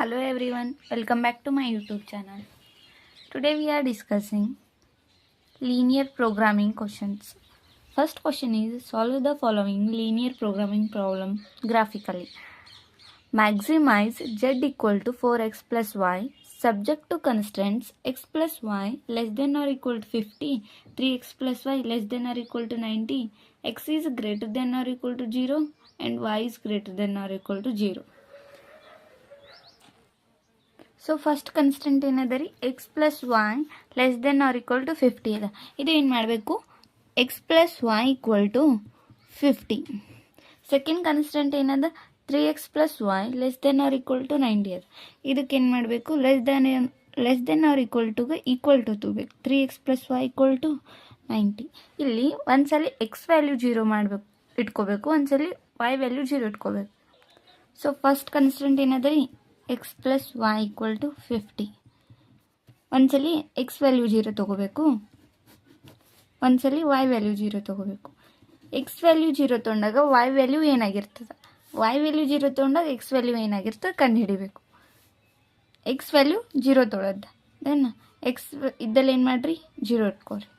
Hello everyone, welcome back to my YouTube channel. Today we are discussing linear programming questions. First question is solve the following linear programming problem graphically. Maximize z equal to 4x plus y subject to constraints x plus y less than or equal to 50, 3x plus y less than or equal to 90, x is greater than or equal to 0 and y is greater than or equal to 0. So first constant ಏನದ ರೀ x plus y less than or equal to 50 ಅದ. ಇದು ಏನು ಮಾಡಬೇಕು, x plus y equal to 50. Second constant ಏನದ 3x plus y less than or equal to 90 ಅದ. ಇದಕ್ಕೆ ಏನು ಮಾಡಬೇಕು, less than or equal to ತಗೋಬೇಕು. 3x plus y equal to 90. ಇಲ್ಲಿ ಒಂದ್ಸಲಿ ಎಕ್ಸ್ ವ್ಯಾಲ್ಯೂ 0 ಮಾಡಬೇಕು ಇಟ್ಕೋಬೇಕು, ಒಂದ್ಸಲಿ ವೈ ವ್ಯಾಲ್ಯೂ 0 ಇಟ್ಕೋಬೇಕು. ಸೊ ಫಸ್ಟ್ ಕನ್ಸ್ಟೆಂಟ್ ಏನದ ರೀ x plus y equal to 50. ಒಂದ್ಸಲಿ ಎಕ್ಸ್ ವ್ಯಾಲ್ಯೂ 0 ತೊಗೋಬೇಕು, ಒಂದ್ಸಲಿ ವೈ ವ್ಯಾಲ್ಯೂ 0 ತೊಗೋಬೇಕು. ಎಕ್ಸ್ ವ್ಯಾಲ್ಯೂ 0 ತೊಗೊಂಡಾಗ ವೈ ವ್ಯಾಲ್ಯೂ ಏನಾಗಿರ್ತದೆ, ವೈ ವ್ಯಾಲ್ಯೂ 0 ತೊಗೊಂಡಾಗ ಎಕ್ಸ್ ವ್ಯಾಲ್ಯೂ ಏನಾಗಿರ್ತದೆ ಕಂಡು ಹಿಡಿಬೇಕು. ಎಕ್ಸ್ ವ್ಯಾಲ್ಯೂ 0 ತೊಗೊಳೋದು, ದೆನ್ ಎಕ್ಸ್ ಇದ್ದಲ್ಲಿ ಏನು ಮಾಡಿರಿ 0 ಇಟ್ಕೊರಿ,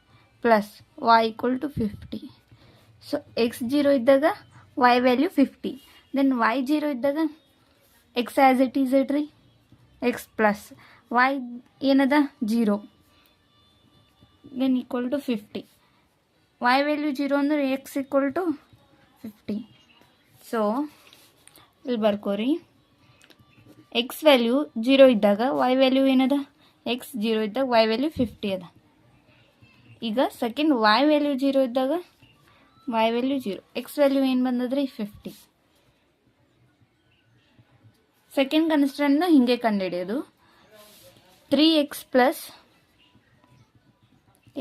plus y equal to 50. So x 0 ಇದ್ದಾಗ ವೈ ವ್ಯಾಲ್ಯೂ 50, ದೆನ್ ವೈ 0 ಇದ್ದಾಗ ಎಕ್ಸ್ ಆ್ಯಸ್ ಇಟ್ ಈಸ್ ಇಡ್ರಿ, ಎಕ್ಸ್ ಪ್ಲಸ್ ವೈ ಏನದ 0 then equal to 50. Y value 0 ಅಂದರೆ ಎಕ್ಸ್ ಈಕ್ವಲ್ ಟು 50. ಸೊ ಇಲ್ಲಿ ಬರ್ಕೋರಿ, ಎಕ್ಸ್ ವ್ಯಾಲ್ಯೂ 0 ಇದ್ದಾಗ ವೈ ವ್ಯಾಲ್ಯೂ ಏನದ, ಎಕ್ಸ್ 0 ಇದ್ದಾಗ y value 50 ಅದ. ಈಗ ಸೆಕೆಂಡ್ ವೈ ವ್ಯಾಲ್ಯೂ 0 ಇದ್ದಾಗ ವೈ ವ್ಯಾಲ್ಯೂ 0, ಎಕ್ಸ್ ವ್ಯಾಲ್ಯೂ ಏನು ಬಂದದ್ರಿ 50. ಸೆಕೆಂಡ್ ಕನ್ಸ್ಟೆಂಟ್ನ ಹಿಂಗೆ ಕಂಡುಹಿಡಿಯೋದು, 3x ಪ್ಲಸ್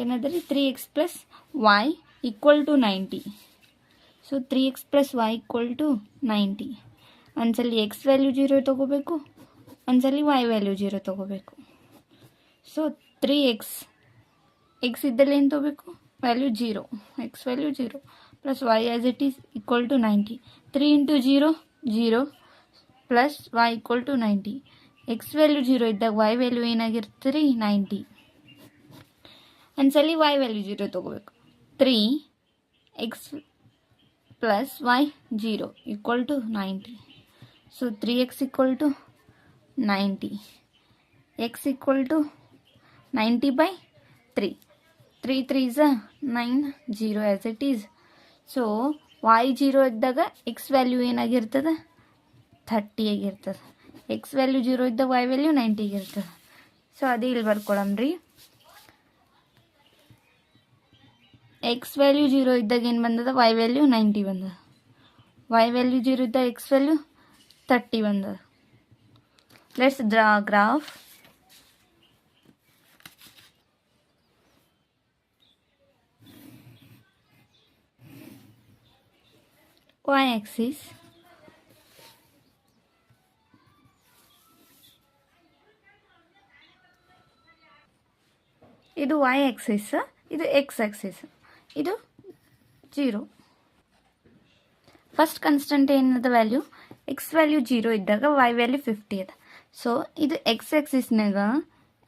ಏನದ ರೀ 3x plus y equal to 90. So 3x plus y equal to 90. ಒಂದ್ಸಲಿ ಎಕ್ಸ್ ವ್ಯಾಲ್ಯೂ 0 ತೊಗೋಬೇಕು, ಒಂದ್ಸಲಿ ವೈ ವ್ಯಾಲ್ಯೂ 0 ತೊಗೋಬೇಕು. ಸೊ 3x ಎಕ್ಸ್ ಇದ್ದಲ್ಲಿ ಏನು ತೊಗೋಬೇಕು, value 0, x value 0 plus y as it is equal to 90. 3 into 0 0 plus y equal to 90. X value 0 ಇದ್ದಾಗ y value ಏನಾಗಿರುತ್ತೆ ರೀ 90. ಒಂದ್ಸಲಿ ವೈ ವ್ಯಾಲ್ಯೂ 0 ತೊಗೋಬೇಕು, 3x plus y 0 equal to 90. So 3x equal to 90, x equal to 90 by 3. 3 3s 9, 0 as it is. So y 0 ಇದ್ದಾಗ X value ಏನಾಗಿರ್ತದೆ 30 ಆಗಿರ್ತದೆ, X value 0 ಇದ್ದಾಗ y value 90 ಆಗಿರ್ತದೆ. So ಅದೇ ಇಲ್ಲಿ ಬರ್ಕೊಳಮ್ರಿ, ಎಕ್ಸ್ ವ್ಯಾಲ್ಯೂ 0 ಇದ್ದಾಗ ಏನು ಬಂದದ, ವೈ ವ್ಯಾಲ್ಯೂ 90 ಬಂದದ. ವೈ ವ್ಯಾಲ್ಯೂ 0 ಇದ್ದಾಗ ಎಕ್ಸ್ ವ್ಯಾಲ್ಯೂ 30 ಬಂದದ. Let's draw graph. Y axis, ಇದು ವೈ ಆಕ್ಸಿಸ್, ಇದು ಎಕ್ಸ್ ಆಕ್ಸಿಸ್, ಇದು 0. ಫಸ್ಟ್ ಕನ್ಸ್ಟೆಂಟ್ ಏನದ ವ್ಯಾಲ್ಯೂ, ಎಕ್ಸ್ ವ್ಯಾಲ್ಯೂ 0 ಇದ್ದಾಗ ವೈ ವ್ಯಾಲ್ಯೂ 50 ಅದ. ಸೊ ಇದು ಎಕ್ಸ್ ಆಕ್ಸಿಸ್ನಾಗ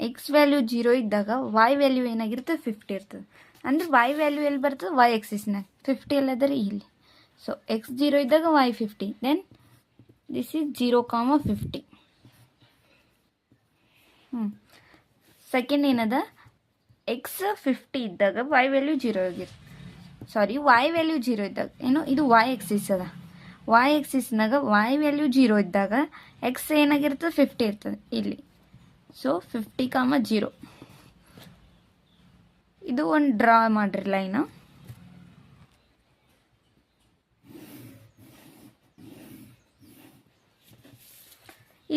ಎಕ್ಸ್ ವ್ಯಾಲ್ಯೂ 0 ಇದ್ದಾಗ ವೈ ವ್ಯಾಲ್ಯೂ ಏನಾಗಿರ್ತದೆ 50 ಇರ್ತದೆ. ಅಂದ್ರೆ ವೈ ವ್ಯಾಲ್ಯೂ ಎಲ್ಲಿ ಬರ್ತದೆ, ವೈ ಆಕ್ಸಿಸ್ನಾಗ 50 ಅಲ್ಲದ ರೀ ಇಲ್ಲಿ. ಸೊ ಎಕ್ಸ್ 0 ಇದ್ದಾಗ y 50, then this is 0, 50. Second ಏನದ, ಎಕ್ಸ್ 50 ಇದ್ದಾಗ ವೈ ವ್ಯಾಲ್ಯೂ 0 ಆಗಿರ್ತದೆ, ವೈ ವ್ಯಾಲ್ಯೂ 0 ಇದ್ದಾಗ ಏನು, ಇದು ವೈ ಆಕ್ಸಿಸ್ ಅದ. ವೈ ಆಕ್ಸಿಸ್ನಾಗ ವೈ ವ್ಯಾಲ್ಯೂ 0 ಇದ್ದಾಗ ಎಕ್ಸ್ ಏನಾಗಿರ್ತದೆ 50 ಇರ್ತದೆ ಇಲ್ಲಿ. ಸೊ 50, 0. ಇದು ಒಂದು ಡ್ರಾ ಮಾಡ್ರಿ ಲೈನ್.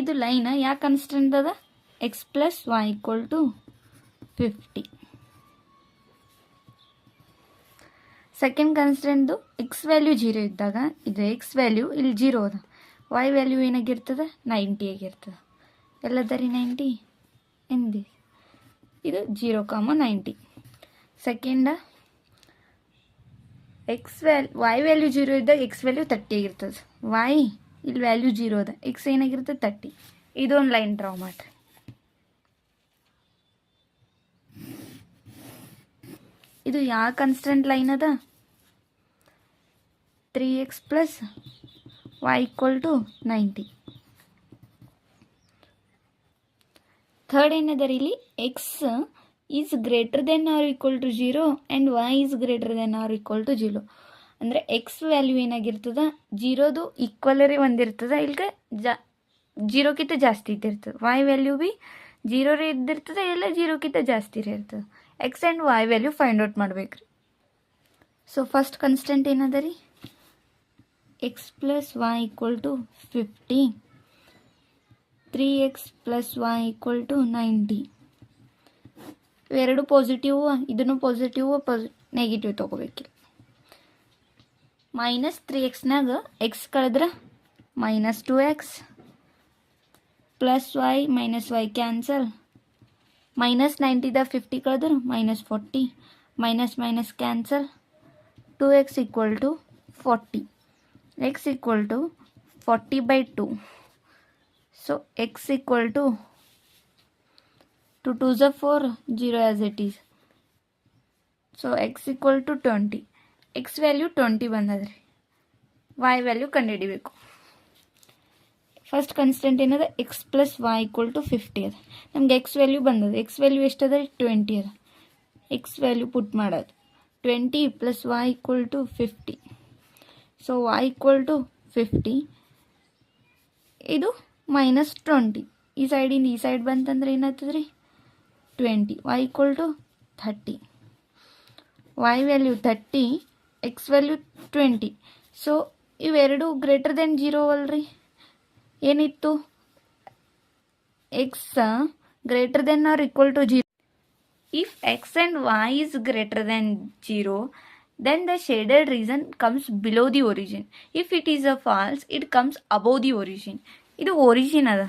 ಇದು ಲೈನ್ ಯಾಕೆ ಕನ್ಸ್ಟೆಂಟ್ ಅದ, x plus y equal to 50. Second ಕನ್ಸ್ಟೆಂಟ್ದು ಎಕ್ಸ್ ವ್ಯಾಲ್ಯೂ 0 ಇದ್ದಾಗ ಇದು ಎಕ್ಸ್ ವ್ಯಾಲ್ಯೂ ಇಲ್ಲಿ 0 ಅದ, ವೈ ವ್ಯಾಲ್ಯೂ ಏನಾಗಿರ್ತದೆ 90 ಆಗಿರ್ತದೆ. ಎಲ್ಲದ ರೀ 90 ಎಂದಿ, ಇದು 0, 90. ಸೆಕೆಂಡ ವೈ ವ್ಯಾಲ್ಯೂ 0 ಇದ್ದಾಗ ಎಕ್ಸ್ ವ್ಯಾಲ್ಯೂ 30 ಆಗಿರ್ತದೆ, ವೈ ಇಲ್ಲಿ ವ್ಯಾಲ್ಯೂ 0 ಅದ, ಎಕ್ಸ್ ಏನಾಗಿರ್ತದೆ 30. ಇದೊಂದು ಲೈನ್ ಡ್ರಾ ಮಾಡಿರಿ. ಇದು ಯಾವ ಕನ್ಸ್ಟೆಂಟ್ ಲೈನ್ ಅದ? 3x plus y equal to 90. Third ಏನದರಿ ಇಲ್ಲಿ x is greater than or equal to 0 and y is greater than or equal to 0. ಅಂದರೆ ಎಕ್ಸ್ ವ್ಯಾಲ್ಯೂ ಏನಾಗಿರ್ತದ, 0ದು ಈಕ್ವಲರಿ ಒಂದಿರ್ತದ, ಇಲ್ಲಿಗೆ 0ಕ್ಕಿಂತ ಜಾಸ್ತಿ ಇದ್ದಿರ್ತದೆ. y ವ್ಯಾಲ್ಯೂ ಬಿ 0 ಇದ್ದಿರ್ತದೆ, ಇಲ್ಲ 0ಕ್ಕಿಂತ ಜಾಸ್ತಿ ಇರ್ತದೆ. X and y value find out ಮಾಡ್ಬೇಕ್ರಿ. ಸೊ ಫಸ್ಟ್ ಕನ್ಸ್ಟೆಂಟ್ ಏನದ ರೀ, x plus y equal to 50, 3x plus y equal to 90. ಇವೆರಡು ಪಾಸಿಟಿವ್, ಇದನ್ನು ಪಾಸಿಟಿವ್ ನೆಗೆಟಿವ್ ತೊಗೋಬೇಕಿಲ್ಲ. ಮೈನಸ್ 3xನಾಗ ಎಕ್ಸ್ ಕಳೆದ್ರೆ minus 2x plus y minus y cancel. Minus 90ದ 50 ಕಳೆದ್ರೆ minus 40, minus minus cancel. 2x equal to 40, x equal to 40/2. So x equal to 2 2s are 4, 0 as it is. So x equal to 20. X value 20 ಬಂದದ್ರಿ. y value ಕಂಡುಹಿಡಿಬೇಕು. First constant ಏನದ, x plus y equal to 50 ಅದ. ನಮ್ಗೆ x value ಬಂದದ. X value ಎಷ್ಟದ, 20 ಅದ. X value put ಮಾಡೋದು 20 plus y equal to 50. So y equal to 50, ಇದು ಮೈನಸ್ 20. ಈ ಸೈಡಿಂದ ಈ ಸೈಡ್ ಬಂತಂದ್ರೆ ಏನಾಗ್ತದೆ ರೀ, 20. y equal to 30. y value 30, x value 20. So ಇವೆರಡು ಗ್ರೇಟರ್ ದೆನ್ 0 ಅಲ್ರಿ. ಏನಿತ್ತು, x greater than or equal to 0. If x and y is greater than 0, then the shaded region comes below the origin. If it is a false, it comes above the origin. ಇದು origin ಅದ.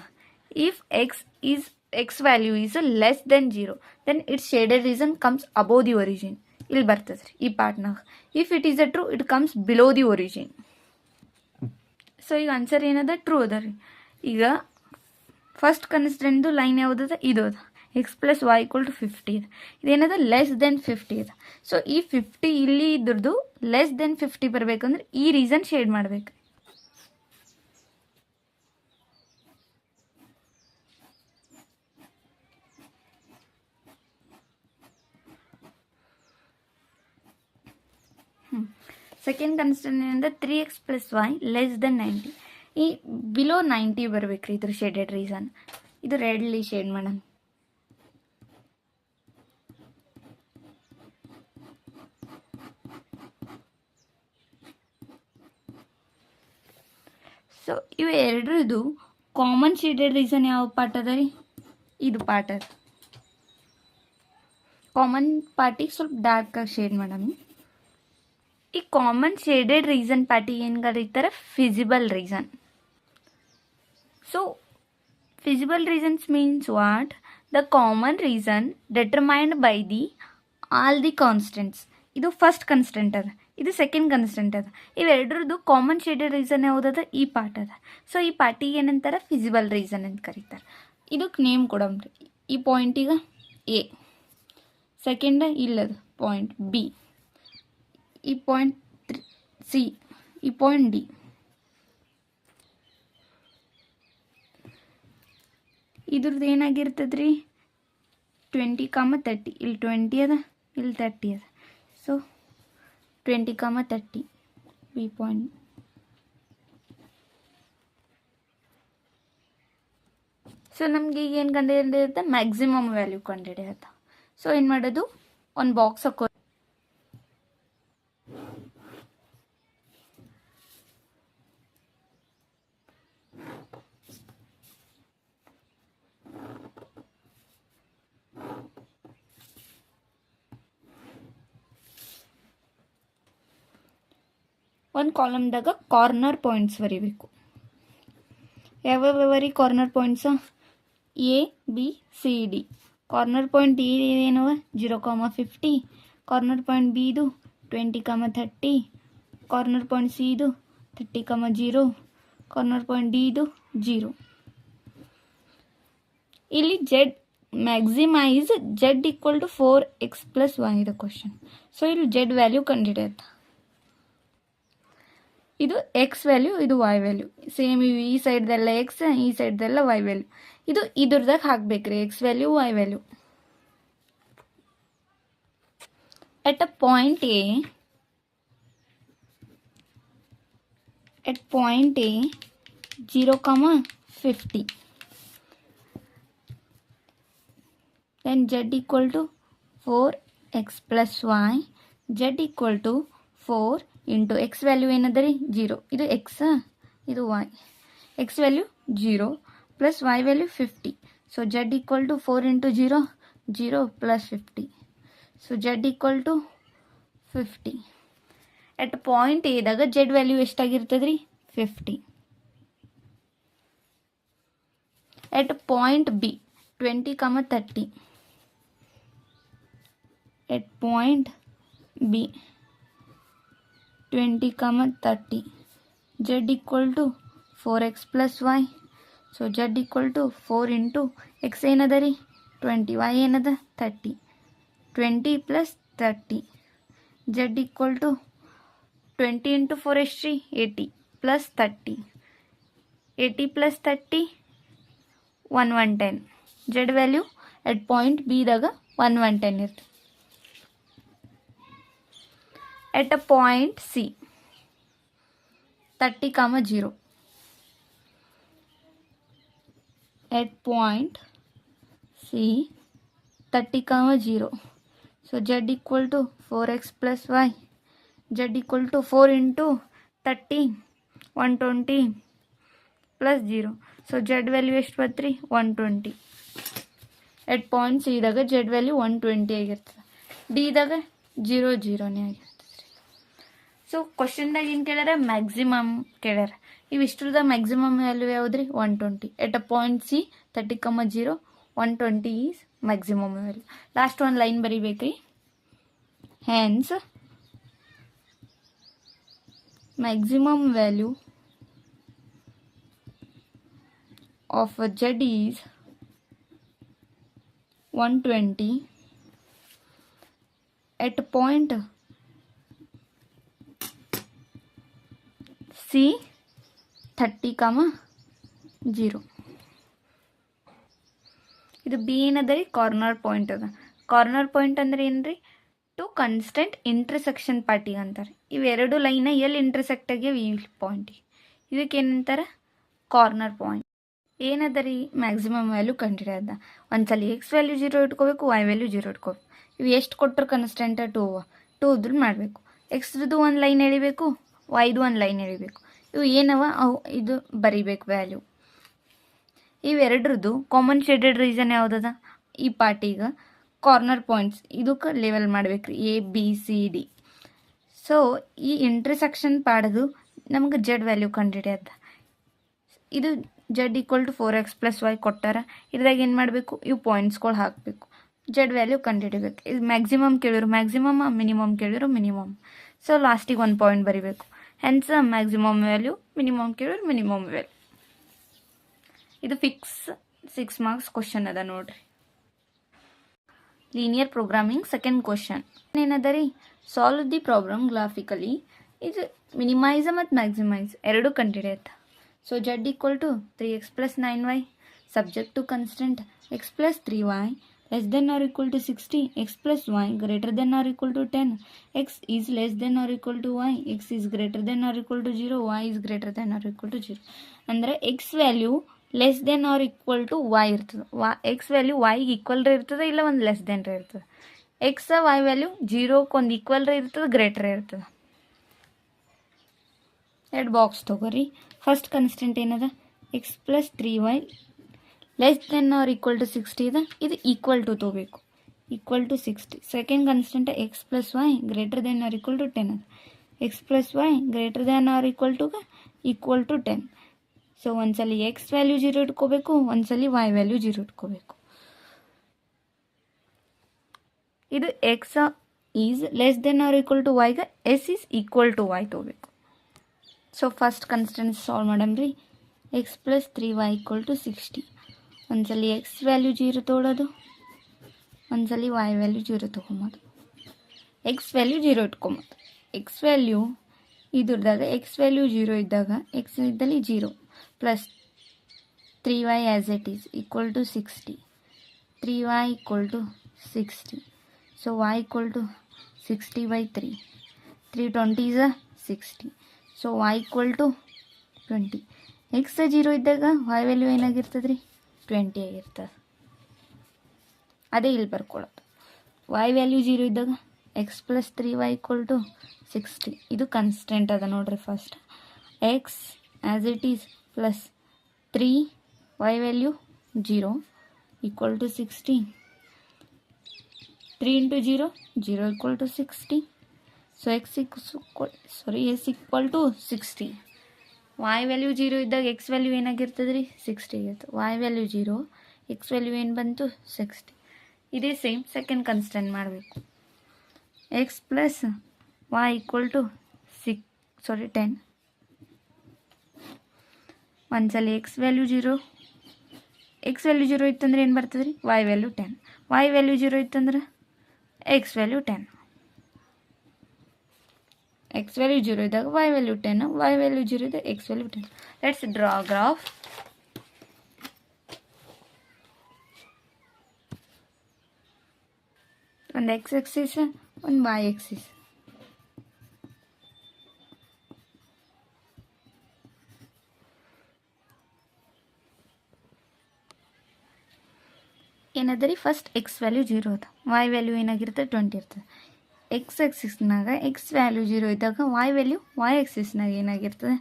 If x value is less than 0, then its shaded region comes above the origin. ಇಲ್ಲಿ ಬರ್ತದೆ ರೀ ಈ ಪಾರ್ಟ್ನಾಗ. If it is a true, it comes below the origin. So ಈಗ answer ಏನದ, true ಅದ ರೀ. ಈಗ ಫಸ್ಟ್ ಕನ್ಸ್ಟೆಂಟ್ದು ಲೈನ್ ಯಾವುದದ, ಇದು ಅದ. X plus y equal to 50 ಇದೆ. ಇದೇನದ, ಲೆಸ್ ದೆನ್ 50 ಇದೆ. ಸೊ ಈ 50 ಇಲ್ಲಿ ಇದ್ರದ್ದು ಲೆಸ್ ದೆನ್ 50 ಬರಬೇಕಂದ್ರೆ ಈ ರೀಸನ್ ಶೇಡ್ ಮಾಡ್ಬೇಕು. ಸೆಕೆಂಡ್ ಕನ್ಸ್ಟೆಂಟ್ ಏನಂದ್ರೆ 3x plus y less than 90. ಈ ಬಿಲೋ 90 ಬರ್ಬೇಕ್ರಿ ಇದ್ರ ಶೇಡೆಡ್ ರೀಸನ್. ಇದು ರೆಡ್ಲಿ ಶೇಡ್ ಮಾಡೋಣ. ಸೊ ಇವು ಎರಡರದು ಕಾಮನ್ ಶೇಡೆಡ್ ರೀಸನ್ ಯಾವ ಪಾರ್ಟ್ ಅದ ರೀ, ಇದು ಪಾರ್ಟ್ ಅದ. ಕಾಮನ್ ಪಾರ್ಟಿಗೆ ಸ್ವಲ್ಪ ಡಾರ್ಕ್ ಆಗಿ ಶೇಡ್ ಮಾಡೋಣ. ಈ ಕಾಮನ್ ಶೇಡೆಡ್ ರೀಸನ್ ಪಾರ್ಟಿಗೆ ಏನು ಕರೀತಾರೆ, feasible region. So feasible regions means what, the common region determined by the all the constants. ಇದು ಫಸ್ಟ್ ಕನ್ಸ್ಟೆಂಟ್ ಅದ, ಇದು ಸೆಕೆಂಡ್ ಕನ್ಸ್ಟೆಂಟ್ ಅದ. ಇವೆರಡರದ್ದು ಕಾಮನ್ ಶೇಡೆಡ್ ರೀಸನ್ ಯಾವುದದ, ಈ ಪಾರ್ಟ್ ಅದ. ಸೊ ಈ ಪಾರ್ಟಿಗೆ ಏನಂತಾರೆ, ಫಿಸಿಬಲ್ ರೀಸನ್ ಅಂತ ಕರೀತಾರೆ. ಇದಕ್ಕೆ ನೇಮ್ ಕೊಡಮ್ರಿ. ಈ ಪಾಯಿಂಟಿಗೆ ಎ, ಸೆಕೆಂಡ ಇಲ್ಲದ ಪಾಯಿಂಟ್ ಬಿ, ಈ ಪಾಯಿಂಟ್ ಸಿ, ಈ ಪಾಯಿಂಟ್ ಡಿ. ಇದ್ರದ್ದು ಏನಾಗಿರ್ತದೆ ರೀ, 20, 30. ಇಲ್ಲಿ 20 ಅದ, ಇಲ್ಲಿ 30 ಅದ. So 20, 30 B point. ಸೊ ನಮ್ಗೆ ಈಗ ಏನು ಕಂಡುಹಿಡಿಯುತ್ತೆ, ಮ್ಯಾಕ್ಸಿಮಮ್ ವ್ಯಾಲ್ಯೂ ಕಂಡುಹಿಡಿಯುತ್ತೆ. ಸೊ ಏನು ಮಾಡೋದು, ಒಂದು ಬಾಕ್ಸ್ ಹಾಕೋ. ಒಂದು ಕಾಲಮ್ದಾಗ ಕಾರ್ನರ್ ಪಾಯಿಂಟ್ಸ್ ಬರೀಬೇಕು. ಯಾವ್ಯಾವ corner points, A B C D. Corner point A ಏನವ, 0,50. ಕಾರ್ನರ್ ಪಾಯಿಂಟ್ ಬಿ ಇದು 20, 30. ಕಾರ್ನರ್ ಪಾಯಿಂಟ್ ಸಿ ಇದು 30, 0. ಕಾರ್ನರ್ ಪಾಯಿಂಟ್ ಡಿ ಇದು 0. ಇಲ್ಲಿ z maximise z equal to 4x plus y ಇದೆ ಕ್ವಶನ್. ಸೊ ಇಲ್ಲಿ ಜೆಡ್ ವ್ಯಾಲ್ಯೂ ಕಂಡುಹಿಡಿಯುತ್ತೆ. ಇದು ಎಕ್ಸ್ ವ್ಯಾಲ್ಯೂ, ಇದು ವೈ ವ್ಯಾಲ್ಯೂ. ಸೇಮ್ ಈ ಸೈಡ್ದೆಲ್ಲ ಎಕ್ಸ್, ಈ ಸೈಡ್ದೆಲ್ಲ ವೈ ವ್ಯಾಲ್ಯೂ. ಇದು ಇದ್ರದಾಗ ಹಾಕ್ಬೇಕ್ರಿ, x value y value. At a point A, at point A 0,50, then z equal to 4x plus y, z equal to 4 into x value ಏನದರಿ 0, ಇದು x, ಇದು y. x value 0 plus y value 50. So z equal to 4 into 0, 0 plus 50. So z equal to 50. At point ಎದಾಗ z value ಎಷ್ಟಾಗಿರ್ತದೆ ರೀ 50. At point B 20,30. At point B 20,30, z equal to 4x plus y. So z equal to 4 into x ಏನದ ರೀ 20, y ಏನದ 30, 20 plus 30. Z equal to 20 into 4 ಎಷ್ಟು ರೀ 80 plus 30, 80 plus 30 110. Z value at point ಬಿದಾಗ 110 ಇರ್ತದೆ. At a point C 30,0, at point C 30,0. So z equal to 4x plus y, z equal to 4 into 30, 120 plus 0. So z value ಎಷ್ಟು ಬತ್ರಿ 120. ಎಟ್ point C ಇದಾಗ z value 120 ಆಗಿರ್ತದೆ. D ಇದಾಗ 0 0ನೇ ಆಗಿರ್ತದೆ. So ಕ್ವಶನ್ದಾಗ ಏನು ಕೇಳ್ಯಾರ, ಮ್ಯಾಕ್ಸಿಮಮ್ ಕೇಳ್ಯಾರ. ಇವಿಷ್ಟ್ರದ ಮ್ಯಾಕ್ಸಿಮಮ್ ವ್ಯಾಲ್ಯೂ ಯಾವುದ್ರಿ 120. At a point C 30,0, 120 is maximum value. Last ಒಂದು ಲೈನ್ ಬರೀಬೇಕ್ರಿ. Hence maximum value of z is 120 at point C 30,0. ಇದು ಬಿ ಏನದರಿ ಕಾರ್ನರ್ ಪಾಯಿಂಟ್ ಅದ. ಕಾರ್ನರ್ ಪಾಯಿಂಟ್ ಅಂದ್ರೆ ಏನ್ರಿ, ಟು ಕನ್ಸ್ಟೆಂಟ್ ಇಂಟರ್ಸೆಕ್ಷನ್ ಪಾರ್ಟಿಗೆ ಅಂತಾರೆ. ಇವೆರಡು ಲೈನ ಎಲ್ಲಿ ಇಂಟರ್ಸೆಕ್ಟ್ ಆಗ್ಯಾವ ಈ ಪಾಯಿಂಟಿಗೆ, ಇದಕ್ಕೆ ಏನಂತಾರೆ ಕಾರ್ನರ್ ಪಾಯಿಂಟ್. ಏನದ ರೀ ಮ್ಯಾಕ್ಸಿಮಮ್ ವ್ಯಾಲ್ಯೂ ಕಂಡುಹಿಡಿಯೋದ. ಒಂದ್ಸಲ ಎಕ್ಸ್ ವ್ಯಾಲ್ಯೂ 0 ಇಟ್ಕೋಬೇಕು, ವೈ ವ್ಯಾಲ್ಯೂ 0 ಇಟ್ಕೋಬೇಕು. ಇವು ಎಷ್ಟು ಕೊಟ್ಟರು ಕನ್ಸ್ಟೆಂಟ್ 2 ಇದ್ರೂ ಮಾಡಬೇಕು. ಎಕ್ಸ್ದು ಒಂದು ಲೈನ್ ಎಳಿಬೇಕು, ವೈದು ಒಂದು ಲೈನ್ ಎಳಿಬೇಕು. ಇವು ಏನವ ಅವು ಇದು ಬರಿಬೇಕು ವ್ಯಾಲ್ಯೂ. ಇವೆರಡ್ರದ್ದು ಕಾಮನ್ ಶೇಡೆಡ್ ರೀಸನ್ ಯಾವುದದ, ಈ ಪಾರ್ಟಿಗೆ ಕಾರ್ನರ್ ಪಾಯಿಂಟ್ಸ್ ಇದಕ್ಕೆ ಲೆವೆಲ್ ಮಾಡ್ಬೇಕ್ರಿ, A B C D. So ಈ ಇಂಟರ್ಸೆಕ್ಷನ್ ಪಾಡೋದು ನಮ್ಗೆ ಜೆಡ್ ವ್ಯಾಲ್ಯೂ ಕಂಡುಹಿಡಿಯದ. ಇದು z equal to 4x plus y ಕೊಟ್ಟಾರ. ಇದ್ರಾಗ ಏನು ಮಾಡಬೇಕು, ಇವು ಪಾಯಿಂಟ್ಸ್ಗಳು ಹಾಕಬೇಕು, ಜೆಡ್ ವ್ಯಾಲ್ಯೂ ಕಂಡುಹಿಡಿಬೇಕು. ಇದು ಮ್ಯಾಕ್ಸಿಮಮ್ ಕೇಳಿದ್ರು ಮ್ಯಾಕ್ಸಿಮಮ್, ಮಿನಿಮಮ್ ಕೇಳಿದ್ರು ಮಿನಿಮಮ್. ಸೊ ಲಾಸ್ಟಿಗೆ ಒಂದು ಪಾಯಿಂಟ್ ಬರಿಬೇಕು. ಹೆನ್ಸ್ ಮ್ಯಾಕ್ಸಿಮಮ್ ವ್ಯಾಲ್ಯೂ, ಮಿನಿಮಮ್ ಕೇಳಿದ್ರು ಮಿನಿಮಮ್ ವ್ಯಾಲ್ಯೂ. ಇದು ಫಿಕ್ಸ್ 6 ಮಾರ್ಕ್ಸ್ ಕ್ವಶನ್ ಅದ ನೋಡ್ರಿ. ಲೀನಿಯರ್ ಪ್ರೋಗ್ರಾಮಿಂಗ್ ಸೆಕೆಂಡ್ ಕ್ವಶನ್ ಏನದ ರೀ, ಸಾಲ್ವ್ ದಿ ಪ್ರಾಬ್ಲಮ್ ಗ್ರಾಫಿಕಲಿ. ಇದು ಮಿನಿಮೈಸ್ ಮತ್ತು ಮ್ಯಾಕ್ಸಿಮೈಸ್ ಎರಡು ಕಂಡುಹಿಡಿಯುತ್ತೆ. So z equal to 3x plus 9y subject to constant x plus 3y less than or equal to 60, x plus y greater than or equal to 10, x is less than or equal to y, x is greater than or equal to 0, y is greater than or equal to 0. ಅಂದರೆ x value less than or equal to y ಇರ್ತದೆ. X value ವೈಗೆ equal ಇರ್ತದೆ, ಇಲ್ಲ ಒಂದು less than ಇರ್ತದೆ. X y value 0ಕ್ಕೆ ಒಂದು equal ಇರ್ತದೆ, ಗ್ರೇಟರ್ ಇರ್ತದೆ. ಎರಡು ಬಾಕ್ಸ್ ತೊಗೋರಿ. ಫಸ್ಟ್ ಕನ್ಸ್ಟೆಂಟ್ ಏನದ, x plus 3y less than or equal to 60 ಇದೆ. ಇದು ಈಕ್ವಲ್ ಟು ತೊಗೋಬೇಕು, equal to 60. Second constant x plus y greater than or equal to 10 ಅದ. X plus y greater than or equal to 10. So ಒಂದ್ಸಲಿ x value 0 ಇಟ್ಕೋಬೇಕು, ಒಂದ್ಸಲಿ y value 0 ಇಟ್ಕೋಬೇಕು. ಇದು x is less than or equal to ವೈಗೆ as is equal to y ತೊಗೋಬೇಕು. So first constant solve ಮಾಡಮ್ರಿ. X plus 3y equal to 60. ಒಂದ್ಸಲಿ x value 0 ತೊಗೊಳೋದು, ಒಂದ್ಸಲಿ ವೈ ವ್ಯಾಲ್ಯೂ 0 ತೊಗೊಂಬೋದು. ಎಕ್ಸ್ ವ್ಯಾಲ್ಯೂ 0 ಇಟ್ಕೊಂಬೋದು. ಎಕ್ಸ್ ವ್ಯಾಲ್ಯೂ ಇದ್ರದಾಗ ಎಕ್ಸ್ ವ್ಯಾಲ್ಯೂ 0 ಇದ್ದಾಗ ಎಕ್ಸ್ ಇದ್ದಲ್ಲಿ 0 plus 3y as it is equal to 60. 3y equal to 60. So y equal to 60/3. 3 20s 60. So y equal to 20. X 0 ಇದ್ದಾಗ y value ಏನಾಗಿರ್ತದೆ ರೀ? 20 ಆಗಿರ್ತದೆ. ಅದೇ ಇಲ್ಲಿ ಬರ್ಕೊಳ್ಳೋದು. y ವ್ಯಾಲ್ಯೂ 0 ಇದ್ದಾಗ X plus 3y equal to 60. ಇದು ಕನ್ಸ್ಟೆಂಟ್ ಅದ ನೋಡ್ರಿ. First x as it is plus 3y value 0 equal to 60. 3 into 0 0 equal to 60. So S equal to 60. y value 0 ಇದ್ದಾಗ ಎಕ್ಸ್ ವ್ಯಾಲ್ಯೂ ಏನಾಗಿರ್ತದೆ ರೀ? 60 ಆಗಿರ್ತದೆ. y ವ್ಯಾಲ್ಯೂ 0, ಎಕ್ಸ್ ವ್ಯಾಲ್ಯೂ ಏನು ಬಂತು? 60. ಇದೇ ಸೇಮ್ ಸೆಕೆಂಡ್ ಕನ್ಸ್ಟೆಂಟ್ ಮಾಡಬೇಕು. X plus y equal to 10. ಒಂದ್ಸಲ X value 0 ಇತ್ತಂದ್ರೆ ಏನು ಬರ್ತದೆ ರೀ? y value 10. y ವ್ಯಾಲ್ಯೂ 0 ಇತ್ತಂದ್ರೆ ಎಕ್ಸ್ ವ್ಯಾಲ್ಯೂ 10. ಎಕ್ಸ್ ವ್ಯಾಲ್ಯೂ 0 ಇದ್ದಾಗ y ವ್ಯಾಲ್ಯೂ 10, y ವ್ಯಾಲ್ಯೂ 0 ಇದ್ದಾಗ X value 10. Let's draw graph. ಒಂದು ಎಕ್ಸ್ ಆಕ್ಸಿಸ್, ಒಂದು y ಆಕ್ಸಿಸ್. ಏನದ ರೀ? ಫಸ್ಟ್ ಎಕ್ಸ್ ವ್ಯಾಲ್ಯೂ 0 ಅದ, y ವ್ಯಾಲ್ಯೂ ಏನಾಗಿರ್ತದೆ? 20 ಇರ್ತದೆ. ಎಕ್ಸ್ ಆಕ್ಸಿಸ್ನಾಗ ಎಕ್ಸ್ ವ್ಯಾಲ್ಯೂ 0 ಇದ್ದಾಗ y ವ್ಯಾಲ್ಯೂ y ಆಕ್ಸಿಸ್ನಾಗ ಏನಾಗಿರ್ತದೆ?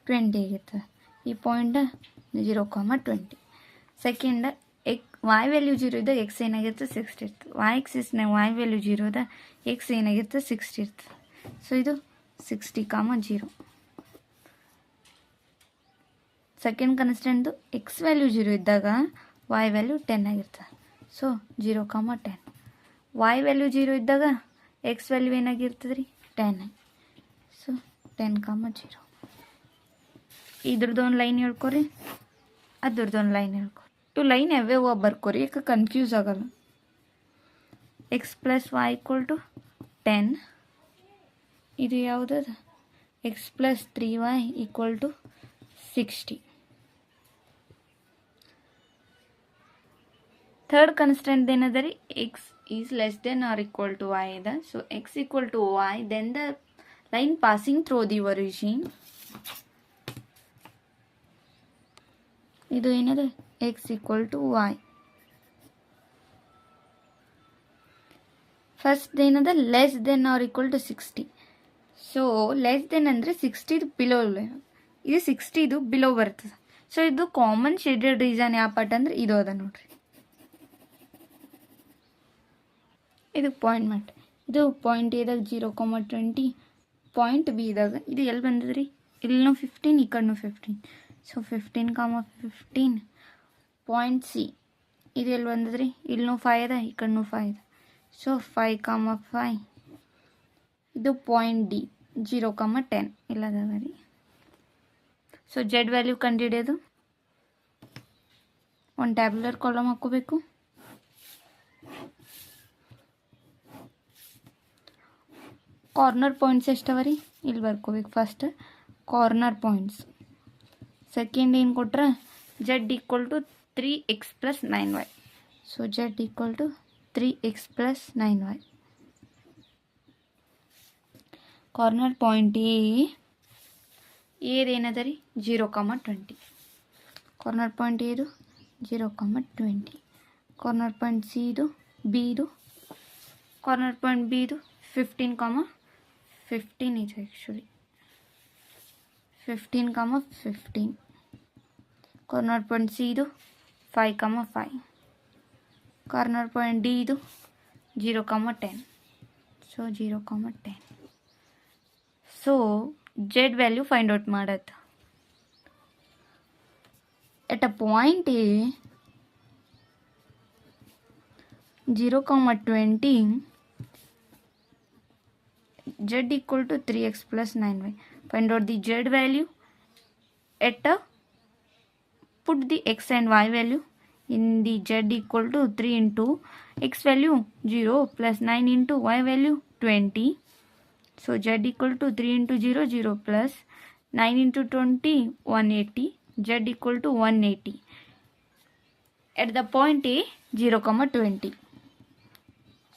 20 ಆಗಿರ್ತದೆ. ಈ ಪಾಯಿಂಟ್ 0,20. ಸೆಕೆಂಡ್ y ವ್ಯಾಲ್ಯೂ 0 ಇದ್ದಾಗ ಎಕ್ಸ್ ಏನಾಗಿರ್ತದೆ? 60 ಇರ್ತದೆ. y ಆಕ್ಸಿಸ್ನಾಗ y ವ್ಯಾಲ್ಯೂ 0 ಇದ್ದಾಗ ಎಕ್ಸ್ ಏನಾಗಿರ್ತದೆ? 60 ಇರ್ತದೆ. ಸೊ ಇದು 60,0. ಸೆಕೆಂಡ್ ಕನ್ಸ್ಟೆಂಟ್ದು ಎಕ್ಸ್ ವ್ಯಾಲ್ಯೂ 0 ಇದ್ದಾಗ y ವ್ಯಾಲ್ಯೂ 10 ಆಗಿರ್ತದೆ. ಸೊ 0,10. y ವ್ಯಾಲ್ಯೂ 0 ಇದ್ದಾಗ ಎಕ್ಸ್ ವ್ಯಾಲ್ಯೂ ಏನಾಗಿರ್ತದೆ ರೀ? 10. ಸೊ 10,0. ಇದ್ರದ್ದೊಂದು ಲೈನ್ ಹೇಳ್ಕೊರಿ, ಅದ್ರದ್ದೊಂದು ಲೈನ್ ಹೇಳ್ಕೊರಿ. ಟು ಲೈನ್ ಯಾವ್ಯಾವ ಬರ್ಕೋರಿ, ಯಾಕೆ ಕನ್ಫ್ಯೂಸ್ ಆಗಲ್ಲ. X plus y equal to 10. ಇದು ಯಾವುದದ? X plus 3y equal to 60. Third constant ಏನದ ರೀ? X is less than or equal to y ಇದೆ. So x equal to y, then the line passing through the origin. ಇದು ಏನದ? X equal to y. First ಏನದ? Less than or equal to 60. So less than ಅಂದರೆ 60 below, ಇದು 60 below ಬರ್ತದೆ. So ಇದು common shaded reason ಯಾವ part ಅಂದ್ರೆ ಇದು ಅದ ನೋಡ್ರಿ. ಇದಕ್ಕೆ ಪಾಯಿಂಟ್ ಮಾಡಿ, ಇದು ಪಾಯಿಂಟ್ ಎದಾಗ 0,20, ಪಾಯಿಂಟ್ ಬಿ ಇದಾಗ ಇದು ಎಲ್ಲಿ ಬಂದದ್ರಿ? ಇಲ್ಲೂ 15, ಈ ಕಡೆನೂ 15. ಸೊ 15,15. ಪಾಯಿಂಟ್ ಸಿ ಇದು ಎಲ್ಲಿ ಬಂದದ್ರಿ? ಇಲ್ಲೂ 5 ಅದ, ಈ ಕಡೆನೂ 5 ಅದ. ಸೊ 5,5. ಇದು ಪಾಯಿಂಟ್ ಡಿ 0,10 ಇಲ್ಲದಾಗ ರೀ. ಸೊ ಜೆಡ್ ವ್ಯಾಲ್ಯೂ ಕಂಡುಹಿಡಿಯೋದು, ಒಂದು ಟ್ಯಾಬ್ಯುಲರ್ ಕಾಲಮ್ ಹಾಕೋಬೇಕು. ಕಾರ್ನರ್ ಪಾಯಿಂಟ್ಸ್ ಎಷ್ಟವ ರೀ? ಇಲ್ಲಿ ಬರ್ಕೋಬೇಕು. First corner points. ಸೆಕೆಂಡ್ ಏನು ಕೊಟ್ರೆ? Z equal to 3x plus 9y. So z equal to 3x plus 9y. Corner point ಏದೇನದ ರೀ? 0,20. ಕಾರ್ನರ್ ಪಾಯಿಂಟ್ ಏದು? 0,20. ಕಾರ್ನರ್ ಪಾಯಿಂಟ್ ಸಿ ಇದು, ಬಿ ಇದು. ಕಾರ್ನರ್ ಪಾಯಿಂಟ್ ಬಿ ಇದು 15,15 ಇದೆ ಆ್ಯಕ್ಚುಲಿ. 15,15. ಕಾರ್ನರ್ ಪಾಯಿಂಟ್ ಸಿ ಇದು 5,5. ಕಾರ್ನರ್ ಪಾಯಿಂಟ್ ಡಿ ಇದು 0,10. So 0,10. So z value find out ಮಾಡತ್ತೆ. At a point A 0,20, z equal to 3x plus 9y. Find out the z value at a, put the x and y value in the z equal to 3 into x value 0 plus 9 into y value 20. So z equal to 3 into 0 0 plus 9 into 20 180. Z equal to 180 at the point A 0 comma 20.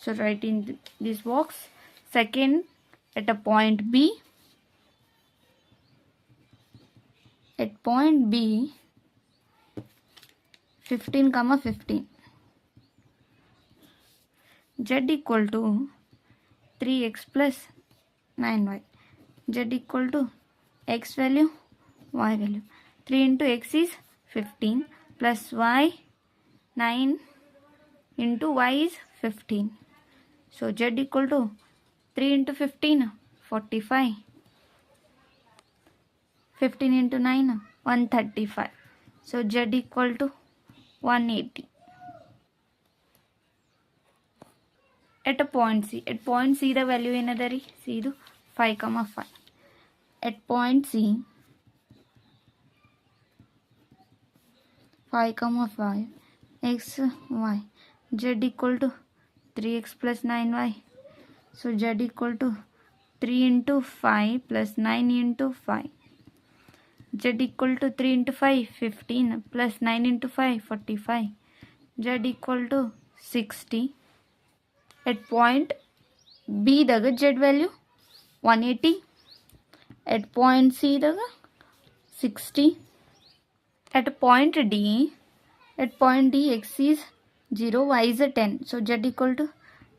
So write in this box. Second, at a point B, at point B 15 comma 15, z equal to 3x plus 9y. Z equal to x value, y value. 3 into x is 15 plus y, 9 into y is 15. So z equal to 3 into 15 45. 15 into 9 135. So z equal to 180. At a point C. At point C the value ಏನದರಿ? C ಇದು 5 comma 5. At point C 5 comma 5 x y. Z equal to 3x plus 9y. So z equal to 3 into 5 plus 9 into 5. Z equal to 3 into 5 15 plus 9 into 5 45. Z equal to 60. At point B daga z value 180. At point C daga 60. At point D, x is 0, y is a 10. So z equal to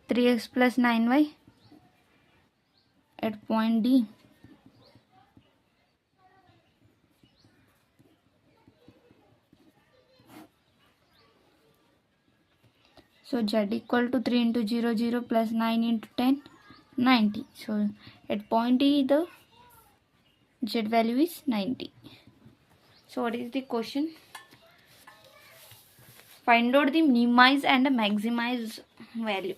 3x plus 9y. At point D, so z equal to 3 into 0 0 plus 9 into 10 90. So at point E the z value is 90. So what is the question? Find out the minimize and maximize value.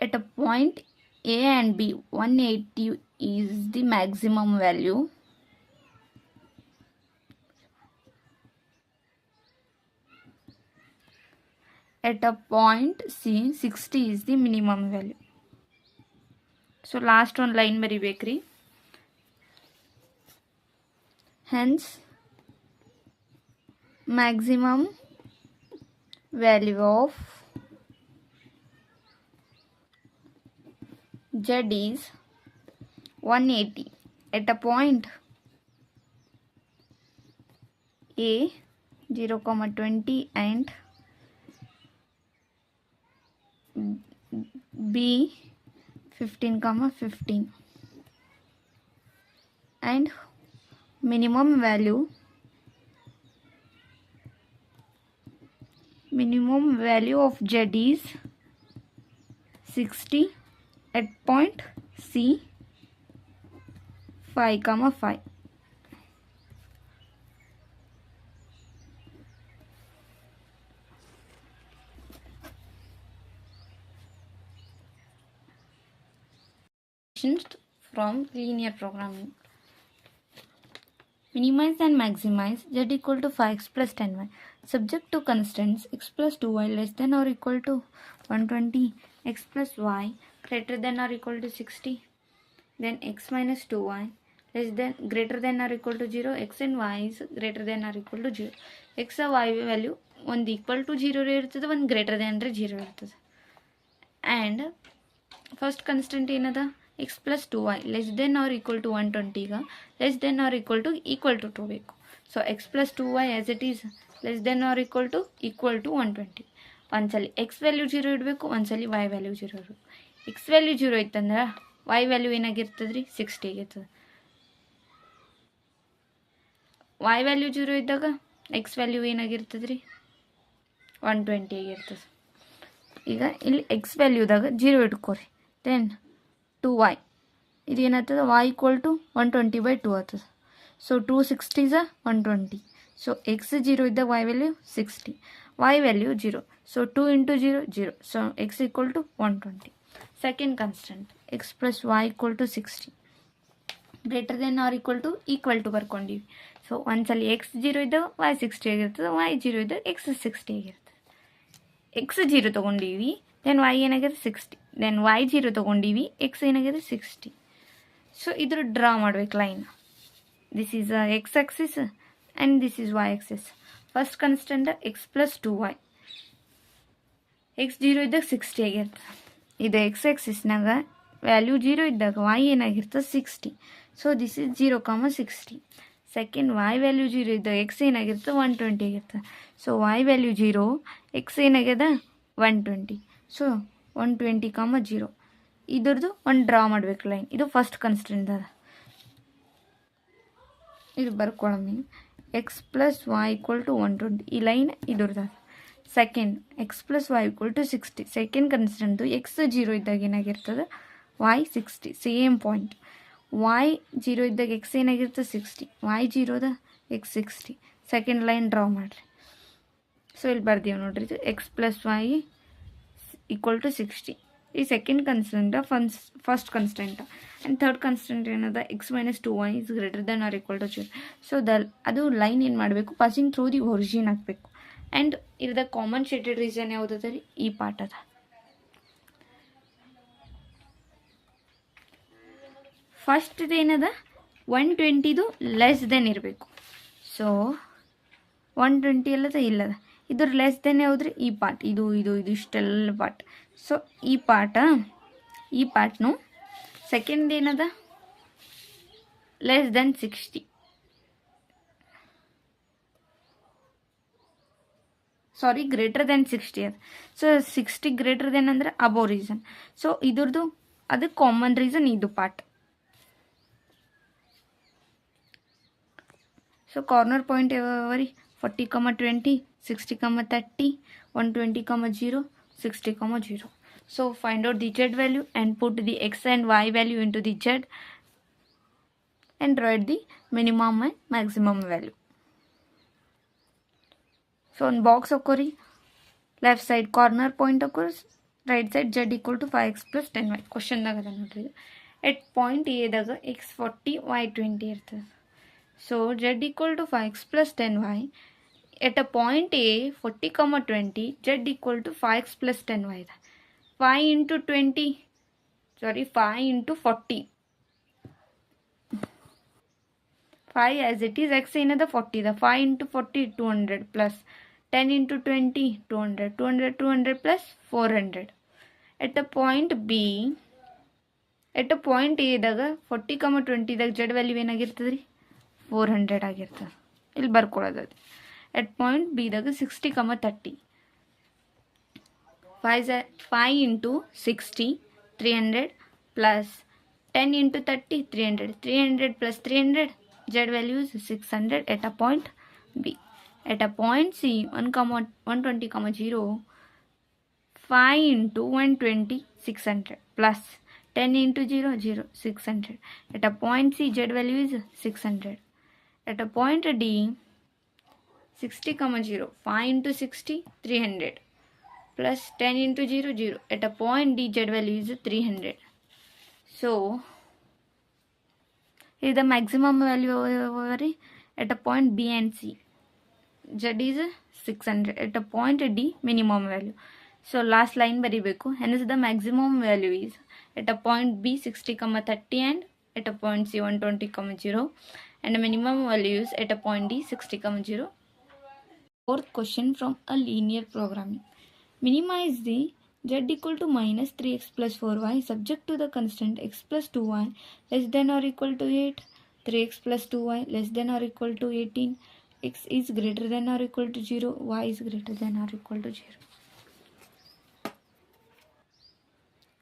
At a point A and B 180 is the maximum value. At a point C 60 is the minimum value. So last one line ಬರಿಬೇಕ್ರಿ. Hence maximum value of z is 180 at a point A 0 comma 20 and B 15 comma 15, and minimum value of z is 60 at point C 5 comma 5. From linear programming. Minimize and maximize z equal to 5x plus 10y. Subject to constraints x plus 2y less than or equal to 120, x plus y greater than or equal to 60, then x minus 2y less than greater than or equal to 0, x and y is greater than or equal to 0. x y value ಒಂದು equal to 0 ಇರ್ತದೆ, ಒಂದು greater than 0 ಇರ್ತದೆ. And first constant ಏನದ? x plus 2y less than or equal to 120 ಈಗ less than or equal to 2 ಬೇಕು. So x plus 2y as it is less than or equal to 120. ಒಂದ್ಸಲಿ x value 0 ಇಡಬೇಕು, ಒಂದ್ಸಲಿ y value 0 ಇರಬೇಕು. x value 0 ಇತ್ತಂದ್ರೆ y value ಏನಾಗಿರ್ತದೆ ರೀ? 60 ಆಗಿರ್ತದೆ. y ವ್ಯಾಲ್ಯೂ 0 ಇದ್ದಾಗ x ವ್ಯಾಲ್ಯೂ ಏನಾಗಿರ್ತದೆ ರೀ? 120 ಆಗಿರ್ತದೆ. ಈಗ ಇಲ್ಲಿ x ವ್ಯಾಲ್ಯೂದಾಗ 0 ಇಟ್ಕೋರಿ. ದೆನ್ 2y ಇದೇನಾಗ್ತದೆ? y equal to 120 by 2 ಆಗ್ತದೆ. So 260 is 120. ಸೊ x 0 ಇದ್ದಾಗ y value 60, y value 0. So 2 into 0 0. So x equal to 120. Second constant x plus y equal to 60. Greater than or equal to ಬರ್ಕೊಂಡಿವಿ. So ಒಂದ್ಸಲ x 0 ಇದ್ದಾಗ y 60 ಆಗಿರ್ತದೆ, y 0 ಇದ್ದಾಗ x 60 ಆಗಿರ್ತದೆ. X 0 ತೊಗೊಂಡೀವಿ, then y ಏನಾಗಿದೆ 60, then y 0 ತೊಗೊಂಡೀವಿ, x ಏನಾಗಿದೆ 60. So ಇದ್ರ draw ಮಾಡ್ಬೇಕು line. This is x axis and this is y axis. First constant x plus 2y, x 0 ಇದ್ದಾಗ 60 ಆಗಿರ್ತದೆ. ಇದು ಎಕ್ಸ್ ಆಕ್ಸಿಸ್ನಾಗ ವ್ಯಾಲ್ಯೂ 0 ಇದ್ದಾಗ y ಏನಾಗಿರ್ತದೆ 60. So this is 0, 60. Second y value 0 ಇದ್ದಾಗ x ಏನಾಗಿರ್ತದೆ 120 ಆಗಿರ್ತದೆ. So y value 0, X ಏನಾಗ್ಯದ 120. So 120, 0. ಇದ್ರದ್ದು ಒಂದು draw ಮಾಡ್ಬೇಕು ಲೈನ್. ಇದು ಫಸ್ಟ್ ಕನ್ಸ್ಟೆಂಟ್ ಅದ, ಇದು ಬರ್ಕೊಳ್ಳಿ. X plus y equal to 120, ಈ ಲೈನ್ ಇದ್ರದ್ದು. Second x plus y equal to 60. Second constant x 0 ಇದ್ದಾಗ ಏನಾಗಿರ್ತದೆ y 60, ಸೇಮ್ ಪಾಯಿಂಟ್. y 0 ಇದ್ದಾಗ ಎಕ್ಸ್ ಏನಾಗಿರ್ತದೆ 60, y 0ದ ಎಕ್ಸ್ 60. ಸೆಕೆಂಡ್ ಲೈನ್ ಡ್ರಾ ಮಾಡಿರಿ. ಸೊ ಇಲ್ಲಿ ಬರ್ದೀವಿ ನೋಡ್ರಿ, ಇದು x plus y equal to 60. ಈ second constant first constant. And third constant ಏನದ x minus 2y is greater than or equal to 0. So ಅದು ಲೈನ್ ಏನು ಮಾಡಬೇಕು, ಪಾಸಿಂಗ್ ಥ್ರೂ ದಿ ಒರಿಜಿನ್ ಹಾಕಬೇಕು. ಆ್ಯಂಡ್ ಇರದ ಕಾಮನ್ ಶೇಡೆಡ್ ರೀಸನ್ ಯಾವುದದ ರೀ, ಈ ಪಾರ್ಟ್ ಅದ. ಫಸ್ಟ್ದು ಏನದ 120ದು ಲೆಸ್ ದೆನ್ ಇರಬೇಕು. ಸೊ 120 ಎಲ್ಲದ ಇಲ್ಲದ, ಇದ್ರ ಲೆಸ್ ದೆನ್ ಯಾವುದ್ರಿ, ಈ ಪಾರ್ಟ್, ಇದು ಇಷ್ಟೆಲ್ಲ ಪಾರ್ಟ್. ಸೊ ಈ ಪಾರ್ಟ್ನು ಸೆಕೆಂಡ್ ಏನದ ಲೆಸ್ ದೆನ್ 60. ಸಾರಿ, ಗ್ರೇಟರ್ ದೆನ್ 60 ಅದು. ಸೊ 60 ಗ್ರೇಟರ್ ದೆನ್ ಅಂದರೆ ಅಬೋ ರೀಸನ್. ಸೊ ಇದ್ರದ್ದು ಅದು ಕಾಮನ್ ರೀಸನ್, ಇದು ಪಾರ್ಟ್. ಸೊ ಕಾರ್ನರ್ ಪಾಯಿಂಟ್ ಯಾವ್ಯಾವ ರೀ, 40, 20, 60, 30, 120, 0, 60, 0. So find out the z value and put the x and y value into the z and write the minimum and maximum value. So on box occurring left side corner point occurs, right side z equal to 5x plus 10y. Question daga nodri, at point A daga x 40, y 20 ಇರ್ತದೆ. So z equal to 5x plus 10y. At a point A 40, 20, z equal to 5x plus 10y. 5 into 20, sorry, 5 into 40. 5 as it is, x ಏನದ 40. The 5 into 40, 200 plus 10 into 20, 200, 200 plus 400. At the point B, at a point A ದಾಗ 40, 20 ದಾಗ z value ಏನಾಗಿರ್ತದೆ ರೀ, 400 ಆಗಿರ್ತದೆ. ಇಲ್ಲಿ ಬರ್ಕೊಳ್ಳೋದು. at point B ದಾಗ 60, 30. 5 into 60, 300 plus 10 into 30, 300. 300 plus 300, z value is 600 at a point B. At a point C, 120, 0, 5 into 120, 600 plus 10 into 0, 0, 600. At a point C, z value is 600. At a point D, 60, 0, 5 into 60, 300 plus 10 into 0, 0. At a point D, z value is 300. So is the maximum value over at a point B and C. Z is 600. At a point D, minimum value. So last line ಬರಿಬೇಕು. Hence the maximum value is at a point B 60, 30 and at a point C 120, 0, and the minimum value is at a point D 60, 0. Fourth question from a linear programming. Minimize the z equal to minus 3x plus 4y subject to the constant x plus 2y less than or equal to 8, 3x plus 2y less than or equal to 18, x is greater than or equal to 0, y is greater than or equal to 0.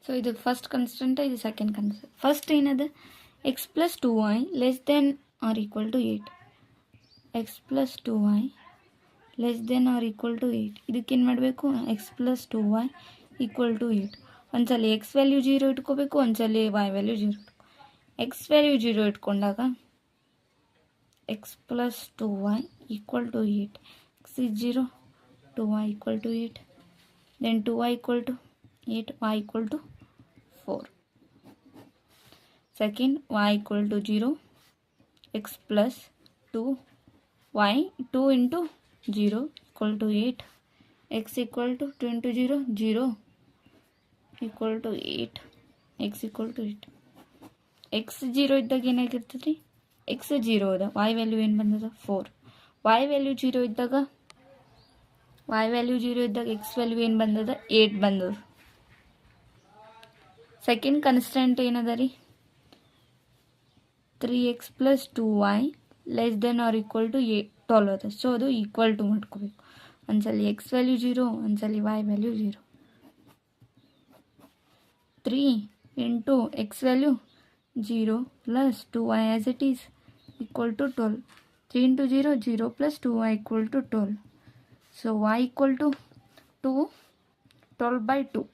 So ಇದು first constant, ಇದು second constant. First ಏನದು, x plus 2y less than or equal to 8. X plus 2y less than or equal to 8. ಇದಕ್ಕೇನು ಮಾಡಬೇಕು, x plus 2y equal to 8. ಒಂದ್ಸಲ X value 0 ಇಟ್ಕೋಬೇಕು, ಒಂದ್ಸಲ Y value 0 ಇಟ್ಕೋ. X value 0 ಇಟ್ಕೊಂಡಾಗ x plus 2y equal to 8. X is 0, 2y equal to 8, then 2y equal to 8, y equal to 4. Second, y equal to 0, x plus 2, y 2 into 0 equal to 8, x equal to 2 into 0, 0 equal to 8, x equal to 8. x 0 ಇದ್ದಾಗ ಏನಾಗಿರ್ತದೆ ರೀ, x 0 ಅದ, y value ಏನು ಬಂದದ 4. y value 0 ಇದ್ದಾಗ x value ಏನು ಬಂದದ 8 ಬಂದದ. Second constant ಏನದ ರೀ, 3x plus 2y less than or equal to 12 ಅದ. ಸೊ ಅದು ಈಕ್ವಲ್ ಟು ಮಾಡ್ಕೋಬೇಕು. ಒಂದ್ಸಲಿ x ವ್ಯಾಲ್ಯೂ 0, ಒಂದ್ಸಲಿ y value 0. 3 into x value 0 plus 2y as it is equal to 12. 3 into 0, 0 plus 2y equal to 12. So y equal to 2, 12 by 2.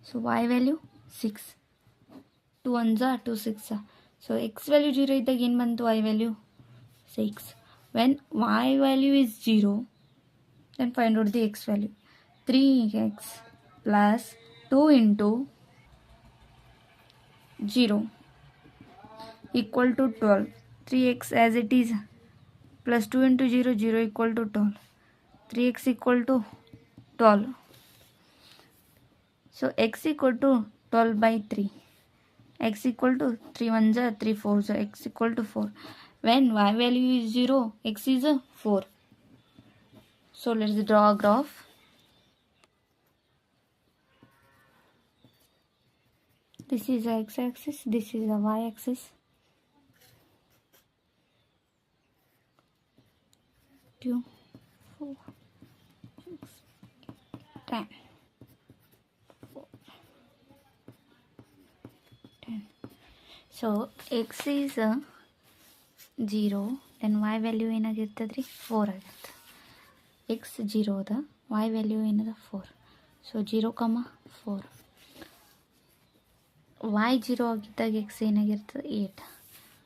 So y value 6. 2 ones are 2 6. So x value 0 ಇದ್ದಾಗ ಏನು ಬಂತು, y value 6. When y value is 0, then find out the x value. 3x plus 2 into 0 equal to 12. 3x as it is plus 2 into 0, 0 equal to 12. 3x equal to 12. So x equal to 12 by 3. X equal to 3 1s are 3 4s, x equal to 4. When y value is 0, x is a 4. So let's draw a graph. This is the x-axis, this is the y-axis. 2, 4, 6, 10. 10. So x is 0, then y value ಏನಾಗಿರ್ತದೆ ರೀ 4 ಆಗಿರ್ತದೆ. x 0 ಅದ, y value ಏನದ 4. So 0, 4. y 0 ಆಗಿದ್ದಾಗ x ಏನಾಗಿರ್ತದೆ 8.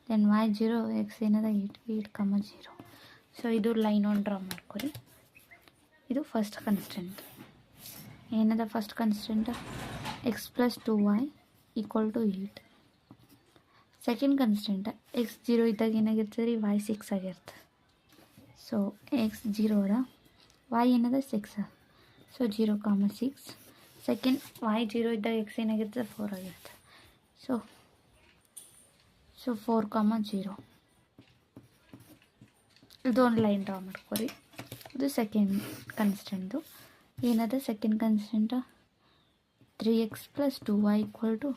Then y 0, x ಏನದ 8, 8, 0. So ಇದು line on draw ಮಾಡ್ಕೊರಿ. ಇದು ಫಸ್ಟ್ ಕನ್ಸ್ಟೆಂಟ್. ಏನದ first constant, x plus 2y equal to 8. Second constant, x 0 ಇದ್ದಾಗ ಏನಾಗಿರ್ತದೆ ರೀ, y 6 ಆಗಿರ್ತದೆ. ಸೊ x 0 ಅದ, y ಏನದ 6. ಸೊ 0, 6. ಸೆಕೆಂಡ್ y 0 ಇದ್ದಾಗ x ಏನಾಗಿರ್ತದೆ 4 ಆಗಿರ್ತದೆ. ಸೊ 4, 0. ಇದು ಒಂದು ಲೈನ್ ಡ್ರಾ ಮಾಡ್ಕೊರಿ. ಇದು ಸೆಕೆಂಡ್ ಕನ್ಸ್ಟೆಂಟು. ಏನದ second ಕನ್ಸ್ಟೆಂಟ, 3x plus 2y equal to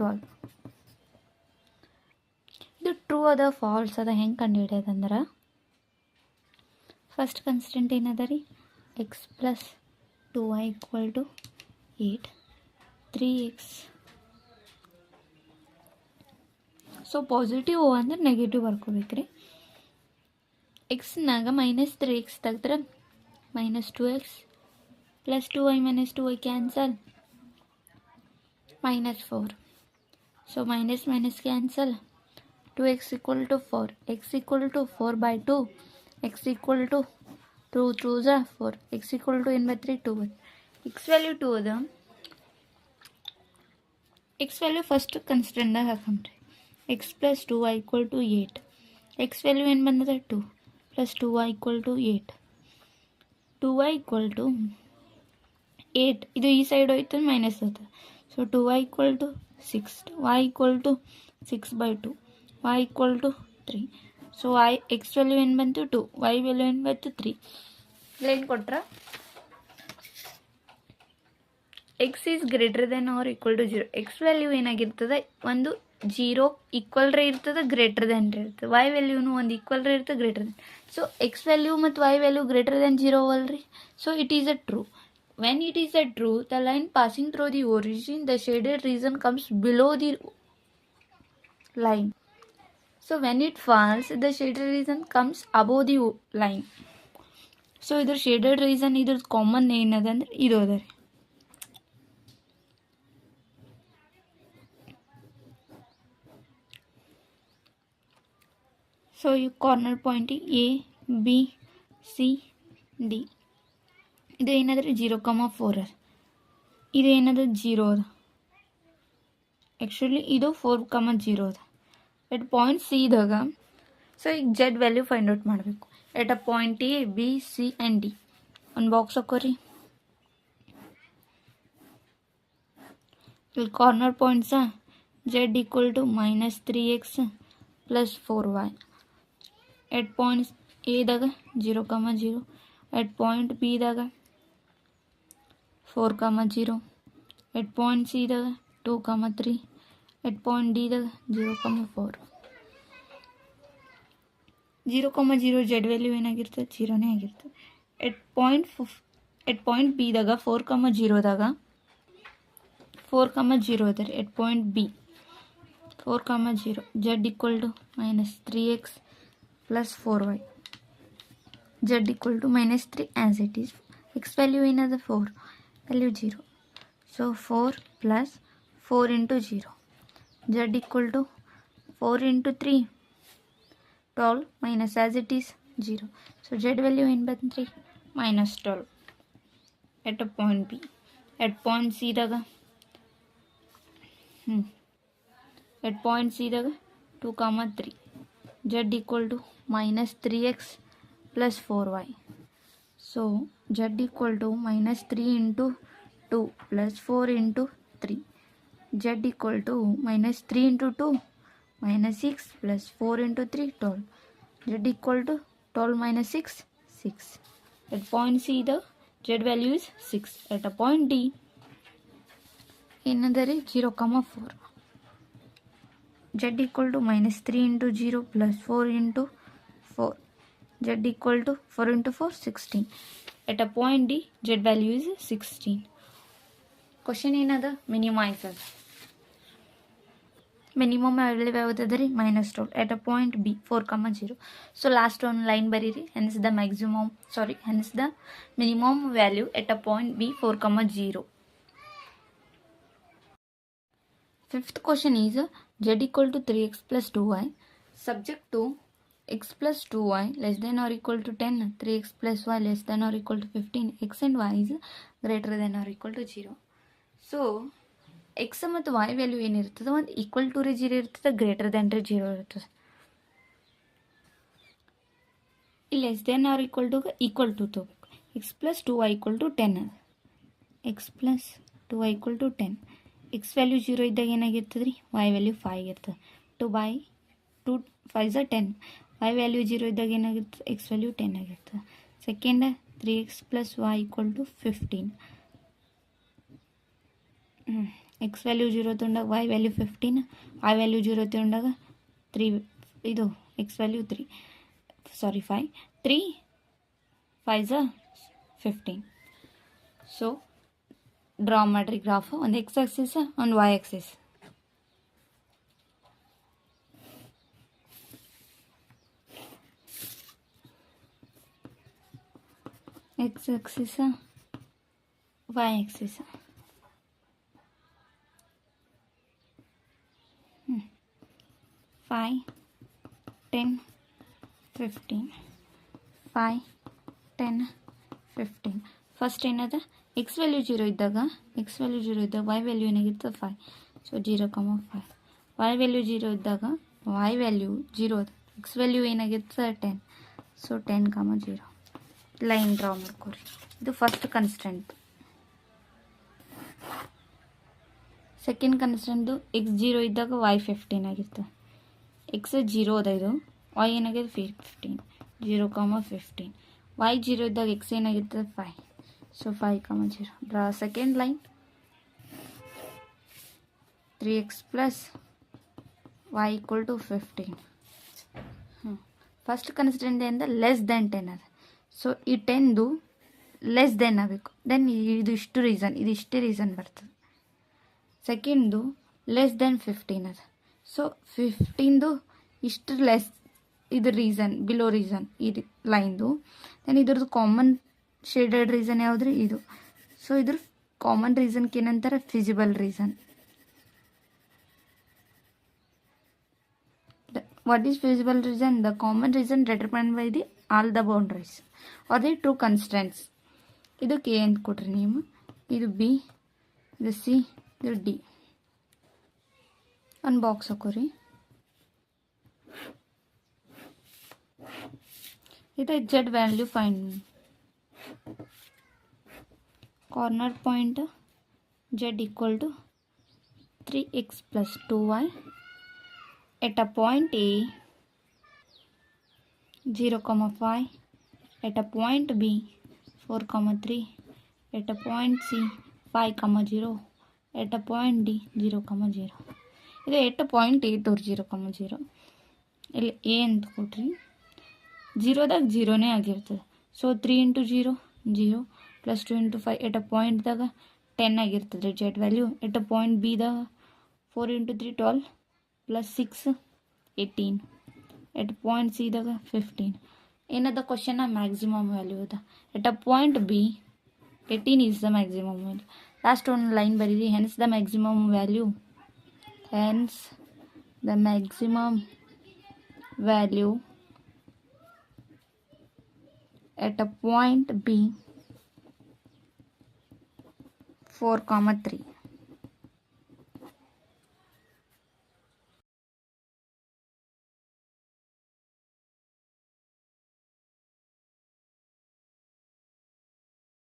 12. ಇದು ಟ್ರೂ ಅದ ಫಾಲ್ಸ್ ಅದ ಹೆಂಗೆ ಕಂಡುಹಿಡಿಯೋದಂದ್ರೆ, ಫಸ್ಟ್ ಕನ್ಸ್ಟೆಂಟ್ ಏನದ ರೀ, x plus 2y equal to 8, 3x. So positive ಅಂದ್ರೆ ನೆಗೆಟಿವ್ ಬರ್ಕೋಬೇಕ್ರಿ. ಎಕ್ಸ್ನಾಗ -3x ತೆಗೆದ್ರೆ -2x plus 2y minus 2y cancel, -4. So minus minus cancel, 2x equal to 4, x equal to 4 by 2, x equal to 2 2s are 4, x equal to n by 3 2. x value 2 ಅದ, x value first ಕನ್ಸ್ಟೆಂಟ್ದಾಗ ಹಾಕೊಂಡ್ರಿ. x plus 2y equal to 8, x value ಏನು ಬಂದದ 2 plus 2y equal to 8, 2y equal to 8. ಇದು ಈ side ಹೋಯ್ತು minus ಹೋಯ್ತು. So 2y equal to 6, y equal to 6 by 2, y equal to 3. So x value ಏನು ಬಂತು 2, y ವ್ಯಾಲ್ಯೂ ಏನು ಬಂತು 3. ಲೈನ್ ಕೊಟ್ರ x is greater than or equal to 0. x value ಏನಾಗಿರ್ತದೆ, ಒಂದು 0 ಈಕ್ವಲ್ ರೇ ಇರ್ತದೆ, ಗ್ರೇಟರ್ ದೆನ್ ರೇ ಇರ್ತದೆ. y ವ್ಯಾಲ್ಯೂನು ಒಂದು ಈಕ್ವಲ್ ರೇ ಇರ್ತದೆ, greater than. So x value ಮತ್ತು y ವ್ಯಾಲ್ಯೂ ಗ್ರೇಟರ್ ದೆನ್ 0 ಅವಲ್ರಿ. So it is a true. When it is a true, the line passing through the origin, the shaded region comes below the line. So when it falls, the shaded region comes above the line. So iದ್ರ shaded region ಇದ್ರ common ಏನದಂದ್ರೆ ಇದು ಅದ ರೀ. So ಈ corner point A, B, C, D. ಇದು ಏನಾದ್ರೆ 0, 4 ಅದ. ಇದು ಏನದ 0 ಅದ. ಆ್ಯಕ್ಚುಲಿ ಇದು 4,0 ಅದ ಎಟ್ ಪಾಯಿಂಟ್ ಸಿ ಇದಾಗ. ಸೊ ಈಗ ಜೆಡ್ ವ್ಯಾಲ್ಯೂ ಫೈಂಡ್ ಔಟ್ ಮಾಡಬೇಕು at a point A B C and D. ಒಂದು ಬಾಕ್ಸ್ ಹಾಕೋರಿ. ಇಲ್ಲಿ corner points z equal to -3x + 4y. At points ಎದಾಗ 0,0, ಎಟ್ ಪಾಯಿಂಟ್ ಬಿದಾಗ 4,0, ಎಟ್ ಪಾಯಿಂಟ್ ಸಿದಾಗ 2,3, ಎಟ್ ಪಾಯಿಂಟ್ ಡಿದಾಗ 0,4. 0,0 ಜೆಡ್ ವ್ಯಾಲ್ಯೂ ಏನಾಗಿರ್ತದೆ? 0ನೇ ಆಗಿರ್ತದೆ. ಎಟ್ ಪಾಯಿಂಟ್ ಬಿದಾಗ 4,0ದಾಗ 4,0 ಅದ ರೀ. At point B 4,0 z equal to -3x + 4y. Z equal to -3 as it is. X value ಏನದ? 4, value 0. So 4 + 4 × 0. Z equal to 4 × 3 12 minus as it is 0. So z value ಏನು ಬಂತು ರೀ? -12 at a point B. At point ಸಿದಾಗ at point ಸಿದಾಗ 2,3 z equal to -3x + 4y. So z equal to -3 × 2 + 4 × 3. Z equal to -3 × 2 -6 + 4 × 3 12. Z equal to 12 - 6 6. At point C the z value is 6. At a point D ಏನದ ರೀ? 0,4. Z equal to -3 × 0 + 4 × 4. Z equal to 4 × 4 16. At a point D z value is 16. Question ಏನದ? Minimise ಅದ. Minimum value ಯಾವ್ದದ ರೀ? -12 at a point B 4,0. So last ಒಂದು line ಬರೀರಿ. Hence the minimum value at a point B 4,0. Fifth question is z equal to 3x plus 2y. Subject to x plus 2y less than or equal to 10, 3x plus y less than or equal to 15, x and y is greater than or equal to 0. So x ಮತ್ತು y value ಏನಿರ್ತದೆ? ಒಂದು equal to 0 ಇರ್ತದೆ, greater than 0 ಇರ್ತದೆ. ಇಲ್ಲಿ less than or equal to ತಗೋಬೇಕು. X plus 2y equal to 10 ಅದ. X plus 2y equal to 10. X value 0 ಇದ್ದಾಗ ಏನಾಗಿರ್ತದೆ ರೀ? ವೈ ವ್ಯಾಲ್ಯೂ 5 ಇರ್ತದೆ. 2 5 10. ವೈ ವ್ಯಾಲ್ಯೂ 0 ಇದ್ದಾಗ ಏನಾಗಿರ್ತದೆ? ಎಕ್ಸ್ ವ್ಯಾಲ್ಯೂ 10 ಆಗಿರ್ತದೆ. Second 3x + y = 15. X value 0 ತೊಗೊಂಡಾಗ ವೈ ವ್ಯಾಲ್ಯೂ 15, ವೈ ವ್ಯಾಲ್ಯೂ 0 ತೊಗೊಂಡಾಗ 3 ಇದು ಎಕ್ಸ್ ವ್ಯಾಲ್ಯೂ 5 3 5 15. ಸೊ ಡ್ರಾ ಮಾಡಿರಿ ಗ್ರಾಫ್. ಒಂದು ಎಕ್ಸ್ ಆಕ್ಸಿಸ್, ಒಂದು y axis. X axis, y axis. 5 10 15 5 10 15. First ಏನದ? ಎಕ್ಸ್ ವ್ಯಾಲ್ಯೂ 0 ಇದ್ದಾಗ ವೈ ವ್ಯಾಲ್ಯೂ ಏನಾಗಿರ್ತದೆ? 5. ಸೊ 0,5. ವೈ ವ್ಯಾಲ್ಯೂ 0 ಇದ್ದಾಗ ವೈ ವ್ಯಾಲ್ಯೂ 0 ಅದ. ಎಕ್ಸ್ ವ್ಯಾಲ್ಯೂ ಏನಾಗಿರ್ತದೆ? 10. ಸೊ 10,0. ಲೈನ್ ಡ್ರಾ ಮಾಡ್ಕೊರಿ. ಇದು ಫಸ್ಟ್ ಕನ್ಸ್ಟೆಂಟ್. ಸೆಕೆಂಡ್ ಕನ್ಸ್ಟೆಂಟ್ದು ಎಕ್ಸ್ 0 ಇದ್ದಾಗ ವೈ 15 ಆಗಿರ್ತದೆ. ಎಕ್ಸ್ 0 ಅದ, ಇದು ವೈ ಏನಾಗಿದೆ? 15. 0,15. ವೈ 0 ಇದ್ದಾಗ ಎಕ್ಸ್ ಏನಾಗಿರ್ತದೆ? 5. So 5,0. Draw second line. 3x plus y equal to 15. First constant ಇಂದ ಲೆಸ್ ದೆನ್ 10 ಅದ. ಸೊ ಈ 10ದು ಲೆಸ್ ದೆನ್ ಆಗಬೇಕು. ದೆನ್ ಇದು ಇಷ್ಟೇ ರೀಸನ್ ಬರ್ತದೆ. ಸೆಕೆಂಡ್ದು ಲೆಸ್ ದೆನ್ 15 ಅದ. ಸೊ 15ದು ಇಷ್ಟು ಲೆಸ್, ಇದು ರೀಸನ್, ಬಿಲೋ ರೀಸನ್ ಇದು ಲೈನ್ದು. ದೆನ್ ಇದ್ರದ್ದು ಕಾಮನ್ ಶೇಡೆಡ್ ರೀಸನ್ ಯಾವುದ್ರಿ? ಇದು. ಸೊ ಇದ್ರ ಕಾಮನ್ ರೀಸನ್ಗೆ ಏನಂತಾರೆ? Feasible reason. What is feasible reason? The common reason determined by all the boundaries or the true constants. ಇದು ಕೆ ಅಂತ ಕೊಟ್ರಿ ನೀವು, ಇದು ಬಿ, ಇದು ಸಿ, ಇದು ಡಿ. ಒಂದು ಬಾಕ್ಸ್ ಹಾಕೋರಿ. ಇದು z value find. Corner point z equal to 3x plus 2y at a point A 0,5, at a point B 4,3, at a point C 5,0, at a point D 0,0. ಇದು ಎಟ್ point A ತೋರ್ 0,0. ಇಲ್ಲಿ A ಅಂತ ಕೊಟ್ರಿ, ಜೀರೋದಾಗ ಜೀರೋನೇ ಆಗಿರ್ತದೆ. So 3 × 0 0 plus 2 × 5 ಎಟ್ ಅ ಪಾಯಿಂಟ್ದಾಗ 10 ಆಗಿರ್ತದೆ ರೀ Z value. At a point ಬಿದಾಗ 4 × 3 12 plus 6 18. At point ಸಿದಾಗ 15. ಏನದ ಕ್ವಶನ ಮ್ಯಾಕ್ಸಿಮಮ್ ವ್ಯಾಲ್ಯೂ ಅದ. At a point B 18 is the maximum value. Last ಒಂದು ಲೈನ್ ಬರೀರಿ. Hence the maximum value, hence the maximum value at a point B 4,3.